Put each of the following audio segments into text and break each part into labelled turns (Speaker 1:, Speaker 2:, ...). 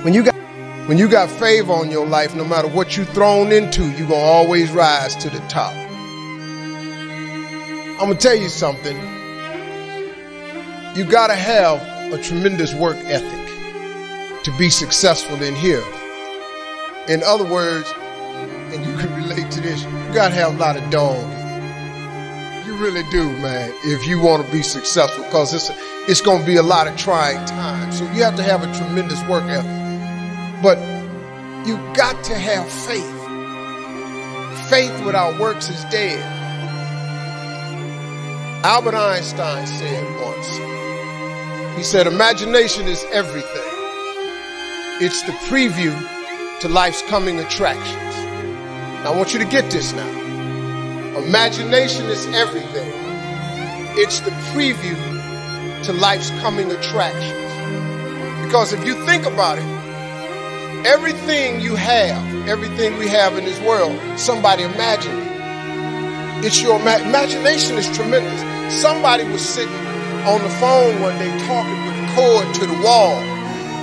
Speaker 1: When you got favor on your life, no matter what you're thrown into, you're going to always rise to the top. I'm going to tell you something. You got to have a tremendous work ethic to be successful in here. In other words, and you can relate to this, you got to have a lot of dog. You really do, man, if you want to be successful, because it's going to be a lot of trying times. So you have to have a tremendous work ethic. But you got to have faith. Faith without works is dead. Albert Einstein said once, he said, imagination is everything. It's the preview to life's coming attractions. Now I want you to get this now. Imagination is everything. It's the preview to life's coming attractions. Because if you think about it, everything you have, everything we have in this world, somebody imagined it. It's your imagination is tremendous. Somebody was sitting on the phone one day talking with a cord to the wall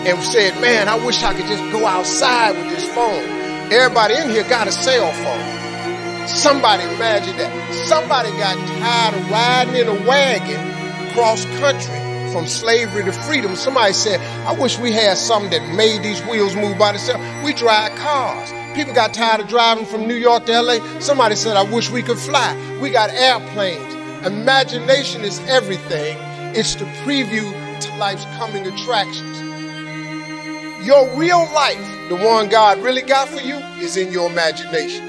Speaker 1: and said, man, I wish I could just go outside with this phone. Everybody in here got a cell phone. Somebody imagined that. Somebody got tired of riding in a wagon cross country from slavery to freedom. Somebody said, I wish we had something that made these wheels move by themselves. We drive cars. People got tired of driving from New York to LA. Somebody said, I wish we could fly. We got airplanes. Imagination is everything. It's the preview to life's coming attractions. Your real life, the one God really got for you, is in your imagination.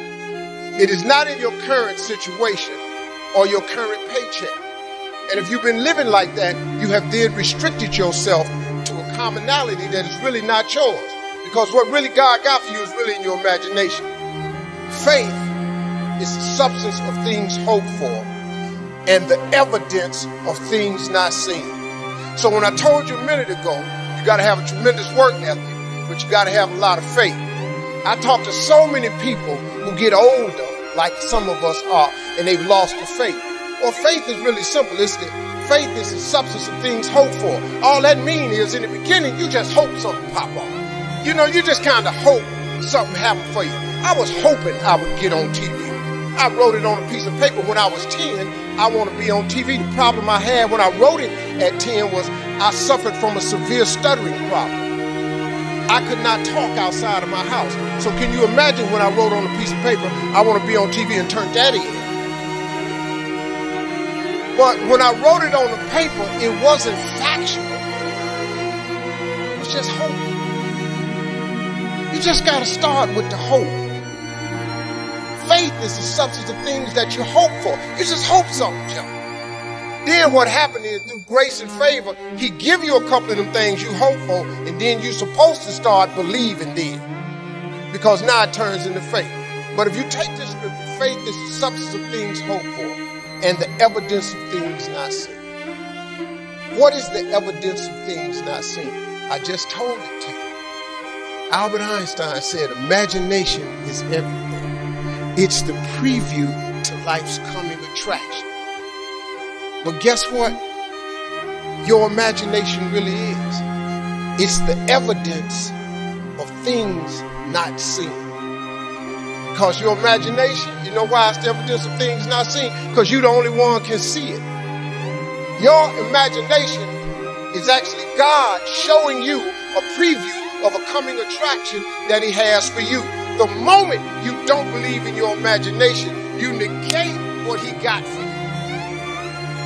Speaker 1: It is not in your current situation or your current paycheck. And if you've been living like that, you have then restricted yourself to a commonality that is really not yours. Because what really God got for you is really in your imagination. Faith is the substance of things hoped for and the evidence of things not seen. So when I told you a minute ago, you got to have a tremendous work ethic, but you got to have a lot of faith. I talk to so many people who get older, like some of us are, and they've lost the faith. Well, faith is really simple. Faith is the substance of things hoped for. All that means is in the beginning, you just hope something pop up. You know, you just kind of hope something happened for you. I was hoping I would get on TV. I wrote it on a piece of paper when I was 10. I want to be on TV. The problem I had when I wrote it at 10 was I suffered from a severe stuttering problem. I could not talk outside of my house. So can you imagine when I wrote on a piece of paper, I want to be on TV and turn that in? But when I wrote it on the paper, it wasn't factual. It was just hope. You just got to start with the hope. Faith is the substance of things that you hope for. You just hope something, Joe. Then what happened is, through grace and favor, he give you a couple of them things you hope for, and then you're supposed to start believing then. Because now it turns into faith. But if you take this scripture, faith is the substance of things hoped for and the evidence of things not seen. What is the evidence of things not seen? I just told it to you. Albert Einstein said, imagination is everything. It's the preview to life's coming attraction. But guess what? Your imagination really is. It's the evidence of things not seen. Because your imagination, you know why it's the evidence of things not seen? Because you're the only one can see it. Your imagination is actually God showing you a preview of a coming attraction that he has for you. The moment you don't believe in your imagination, you negate what he got for you.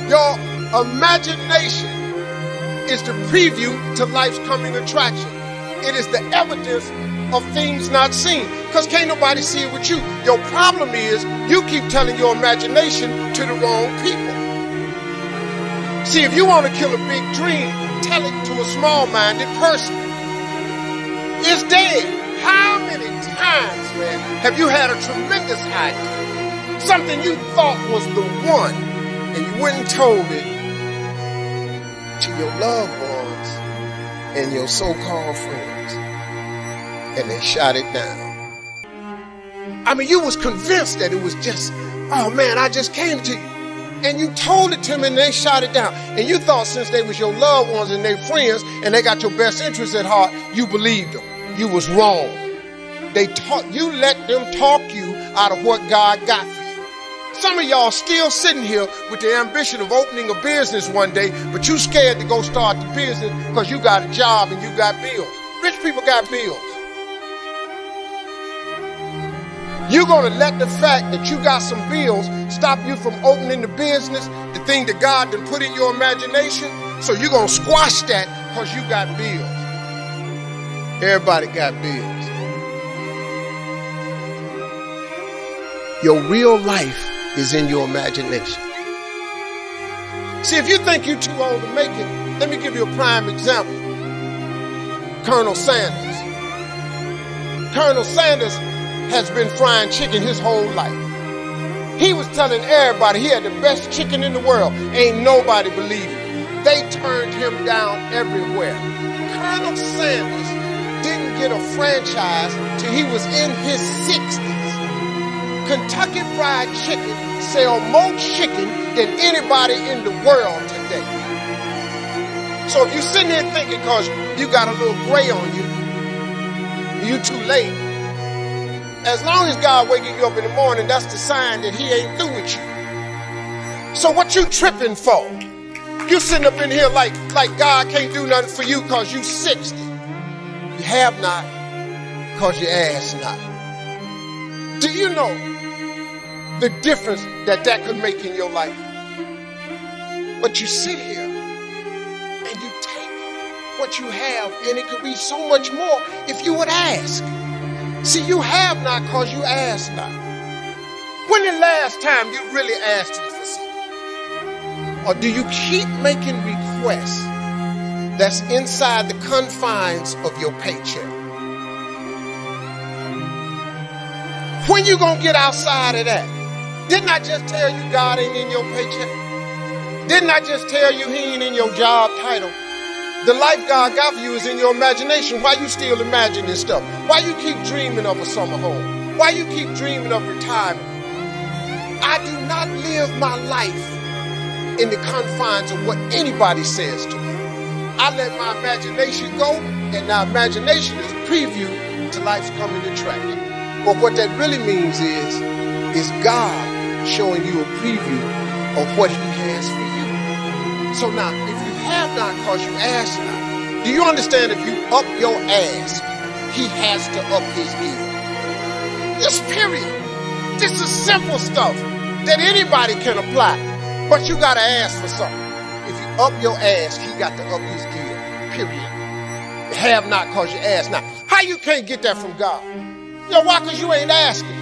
Speaker 1: Your imagination is the preview to life's coming attraction. It is the evidence of things not seen. Because can't nobody see it with you. Your problem is you keep telling your imagination to the wrong people. See, if you want to kill a big dream, tell it to a small-minded person. It's dead. How many times, man, have you had a tremendous idea? Something you thought was the one, and you went and told it to your loved ones and your so-called friends, and they shot it down. I mean, you was convinced that it was just, oh man, I just came to you. And you told it to them and they shot it down. And you thought since they was your loved ones and their friends and they got your best interests at heart, you believed them. you was wrong. You let them talk you out of what God got for you. Some of y'all still sitting here with the ambition of opening a business one day, but you scared to go start the business because you got a job and you got bills. Rich people got bills. You're going to let the fact that you got some bills stop you from opening the business, the thing that God done put in your imagination. So you're going to squash that because you got bills. Everybody got bills. Your real life is in your imagination. See, if you think you're too old to make it, let me give you a prime example. Colonel Sanders. Colonel Sanders has been frying chicken his whole life. He was telling everybody he had the best chicken in the world. Ain't nobody believed it. They turned him down everywhere. Colonel Sanders didn't get a franchise till he was in his 60s. Kentucky Fried Chicken sell more chicken than anybody in the world today. So if you're sitting here thinking because you got a little gray on you, you too late. As long as God waking you up in the morning, that's the sign that he ain't through with you. So what you tripping for? You sitting up in here like God can't do nothing for you because you 60. You have not because you ask not. Do you know the difference that could make in your life? But you sit here and you take what you have, and it could be so much more if you would ask. See, you have not because you ask not. When the last time you really asked him for something? Or do you keep making requests that's inside the confines of your paycheck? When you gonna get outside of that? Didn't I just tell you God ain't in your paycheck? Didn't I just tell you he ain't in your job title? The life God got for you is in your imagination. Why you still imagining stuff? Why you keep dreaming of a summer home? Why you keep dreaming of retirement? I do not live my life in the confines of what anybody says to me. I let my imagination go, and now imagination is a preview to life's coming attraction. But what that really means is God showing you a preview of what he has for you. So now, if you have not because you ask not, do you understand if you up your ask, he has to up his gift? Just period. This is simple stuff that anybody can apply, but you got to ask for something. If you up your ask, he got to up his gift, period. Have not because you ask not. How you can't get that from God? You know why? Because you ain't asking.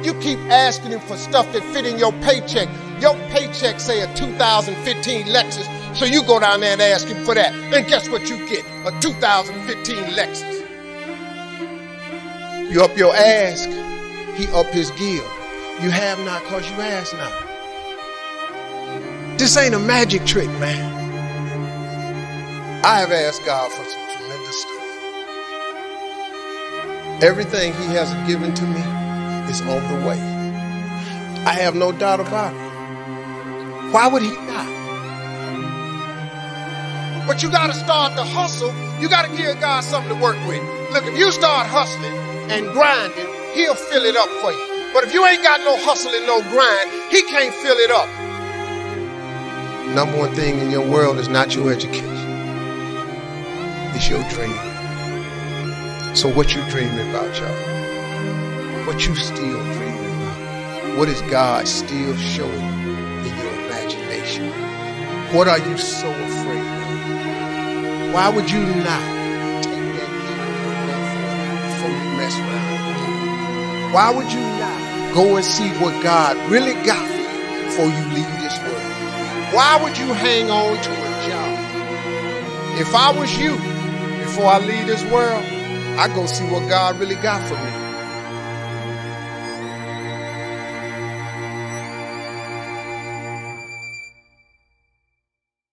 Speaker 1: You keep asking him for stuff that fit in your paycheck. Your paycheck say a 2015 Lexus, so you go down there and ask him for that. And guess what you get? A 2015 Lexus. You up your ask, he up his give. You have not because you ask not. This ain't a magic trick, man. I have asked God for some tremendous stuff. Everything he has given to me is on the way. I have no doubt about it. Why would he not? But you got to start the hustle. You got to give God something to work with. Look, if you start hustling and grinding, he'll fill it up for you. But if you ain't got no hustle and no grind, he can't fill it up. Number one thing in your world is not your education. It's your dream. So what you dreaming about, y'all? What you still dreaming about? What is God still showing you in your imagination? What are you so afraid of? Why would you not take that leap before you mess around with it? Why would you not go and see what God really got for you before you leave this world? Why would you hang on to a job? If I was you, before I leave this world, I go see what God really got for me.